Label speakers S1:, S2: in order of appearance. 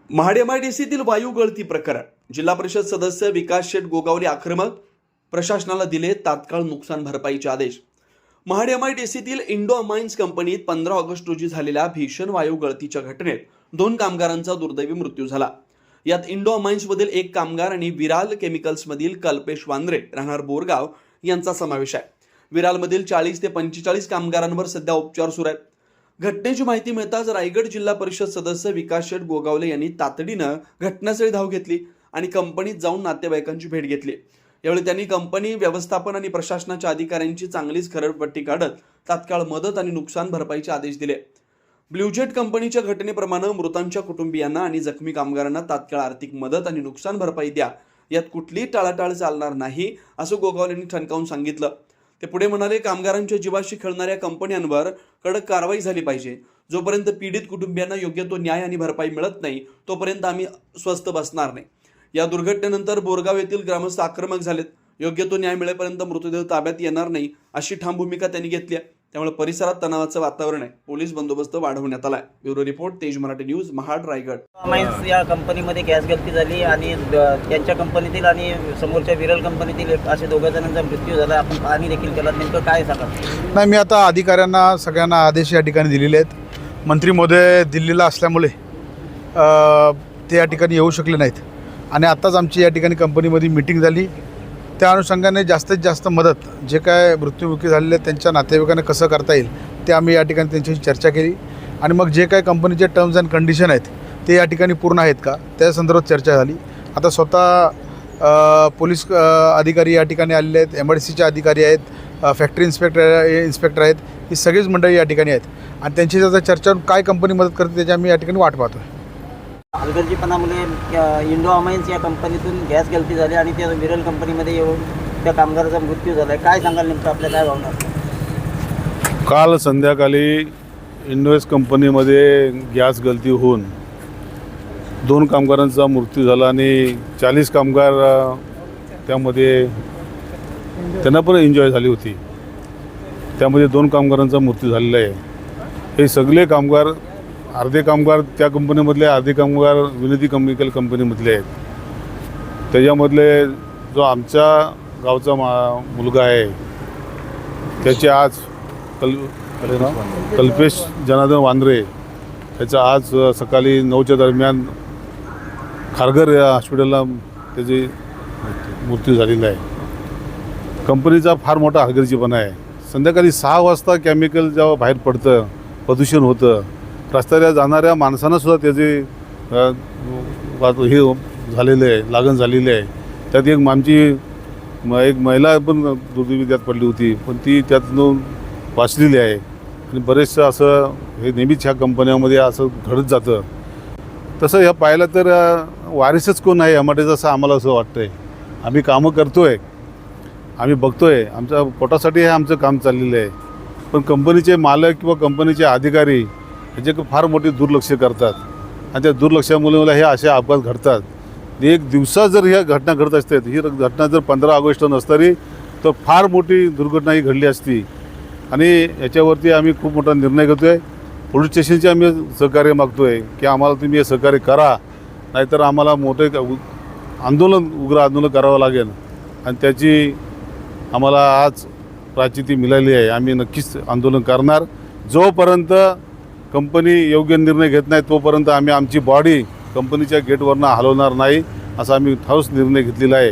S1: महाड MIDCतील वायू गळती प्रकरण. जिल्हा परिषद सदस्य विकास शेठ गोगावले आक्रमक. प्रशासनाला दिले तात्काळ नुकसान भरपाईचे आदेश. महाड MIDCतील इंडो अमाइन्स कंपनीत 15 ऑगस्ट रोजी झालेल्या भीषण वायू गळतीच्या घटनेत 2 कामगारांचा दुर्दैवी मृत्यू झाला. यात इंडो अमाइन्स मधील एक कामगार आणि विराल केमिकल्स मधील कल्पेश वांद्रे राहणार बोरगाव यांचा समावेश आहे. विराल मधील 40 ते 45 कामगारांवर सध्या उपचार सुरू आहेत. घटनेची माहिती मिळताच रायगड जिल्हा परिषद सदस्य विकास शेठ गोगावले यांनी तातडीनं घटनास्थळी धाव घेतली आणि कंपनीत जाऊन नातेवाईकांची भेट घेतली. यावेळी त्यांनी कंपनी व्यवस्थापन आणि प्रशासनाच्या अधिकाऱ्यांची चांगलीच खरडपट्टी काढत तात्काळ मदत आणि नुकसान भरपाईचे आदेश दिले. ब्ल्यूजेट कंपनीच्या घटनेप्रमाणे मृतांच्या कुटुंबियांना आणि जखमी कामगारांना तात्काळ आर्थिक मदत आणि नुकसान भरपाई द्या. यात कुठलीही टाळाटाळ चालणार नाही असं गोगावले यांनी ठणकावून सांगितलं. ते पुढे म्हणाले, कामगारांच्या जीवाशी खेळणाऱ्या कंपन्यांवर कडक कारवाई झाली पाहिजे. जोपर्यंत पीडित कुटुंबियांना योग्य तो न्याय आणि भरपाई मिळत नाही तोपर्यंत आम्ही स्वस्थ बसणार नाही. या दुर्घटनेनंतर बोरगाव येथील ग्रामस्थ आक्रमक झालेत. योग्य तो न्याय मिळेपर्यंत मृतदेह ताब्यात येणार नाही अशी ठाम भूमिका त्यांनी घेतली आहे. त्यामुळे परिसरात तणावाचं वातावरण आहे. पोलीस बंदोबस्त वाढवण्यात आलाय. ब्युरो रिपोर्ट, तेज मराठी न्यूज, महाड, रायगड.
S2: अमाइन्स या कंपनीमध्ये गॅस गळती झाली आणि त्यांच्या कंपनीतील आणि समोरच्या विरल कंपनीतील असे 2 जणांचा मृत्यू झाला. आपण पाहणी देखील केला. नेमकं काय सांगा?
S3: नाही, मी आता अधिकाऱ्यांना सगळ्यांना आदेश या ठिकाणी दिलेले आहेत. मंत्री महोदय दिल्लीला असल्यामुळे ते या ठिकाणी येऊ शकले नाहीत आणि आत्ताच आमची या ठिकाणी कंपनीमध्ये मीटिंग झाली. त्या अनुषंगाने जास्तीत जास्त मदत जे काय मृत्युमुखी झालेले त्यांच्या नातेवाईकांना कसं करता येईल ते आम्ही या ठिकाणी त्यांच्याशी चर्चा केली आणि मग जे काय कंपनीचे टर्म्स अँड कंडिशन आहेत ते या ठिकाणी पूर्ण आहेत का त्या संदर्भात चर्चा झाली. आता स्वतः पोलीस अधिकारी या ठिकाणी आलेले आहेत, MIDCचे अधिकारी आहेत, फॅक्टरी इन्स्पेक्टर आहेत. ही सगळीच मंडळी या ठिकाणी आहेत आणि त्यांची जर चर्चा काय कंपनी मदत करते त्याची आम्ही या ठिकाणी वाट पाहतो आहे.
S2: हलगर्जीपणामुळे इंडो अमाइन्स या कंपनीतून गॅस गळती झाली आणि त्या विरल कंपनीमध्ये येऊन त्या कामगाराचा मृत्यू झाला आहे. काय सांगाल नेमकं, आपल्या काय भावना?
S4: काल संध्याकाळी इंडोएस कंपनीमध्ये गॅस गळती होऊन 2 कामगारांचा मृत्यू झाला आणि 40 कामगार त्यामध्ये त्यांना पण एन्जॉय झाली होती. त्यामध्ये 2 कामगारांचा मृत्यू झालेला आहे. हे सगळे कामगार, अर्धे कामगार त्या कंपनीमधले, अर्धे कामगार विनती केमिकल कंपनीमधले आहेत. त्याच्यामधले जो आमच्या गावचा मुलगा आहे त्याचे आज कल्पेश जनार्दन वांद्रे त्याचा आज सकाळी 9च्या दरम्यान खारघर या हॉस्पिटलला त्याची मृत्यू झालेला आहे. कंपनीचा फार मोठा हलगर्जीपणा आहे. संध्याकाळी 6 वाजता केमिकल जेव्हा बाहेर पडतं, प्रदूषण होतं, रस्त्याला जाणाऱ्या माणसांनासुद्धा त्याचे हे झालेलं आहे, लागण झालेली आहे. त्यात एक आमची एक महिला पण दुर्दैवी त्यात पडली होती, पण ती त्यातून वाचलेली आहे. आणि बरेचसं असं हे नेहमीच ह्या कंपन्यामध्ये असं घडत जातं. तसं ह्या पाहिलं तर वारीसच कोण आहे MIDCचं असं आम्हाला असं वाटतं आहे. आम्ही कामं करतो आहे, आम्ही बघतो आहे, आमच्या पोटासाठी हे आमचं काम चाललेलं आहे. पण कंपनीचे मालक किंवा कंपनीचे अधिकारी ह्याचे फार मोठे दुर्लक्ष करतात आणि त्या दुर्लक्षामुळे मला हे असे अपघात घडतात. एक दिवसात जर ह्या घटना घडत असते, ही घटना जर 15 ऑगस्ट नसतरी तर फार मोठी दुर्घटना ही घडली असती. आणि याच्यावरती आम्ही खूप मोठा निर्णय घेतो आहे. पोलीस स्टेशनचे आम्ही सहकार्य मागतो आहे की आम्हाला तुम्ही हे सहकार्य करा, नाहीतर आम्हाला मोठे आंदोलन, उग्र आंदोलन करावं लागेल आणि त्याची आम्हाला आज प्राचिती मिळाली आहे. आम्ही नक्कीच आंदोलन करणार. जोपर्यंत कंपनी योग्य निर्णय घेत नाही तोपर्यंत आम्ही आमची बॉडी कंपनीच्या गेटवरनं हलवणार नाही असा आम्ही ठोस निर्णय घेतलेला आहे.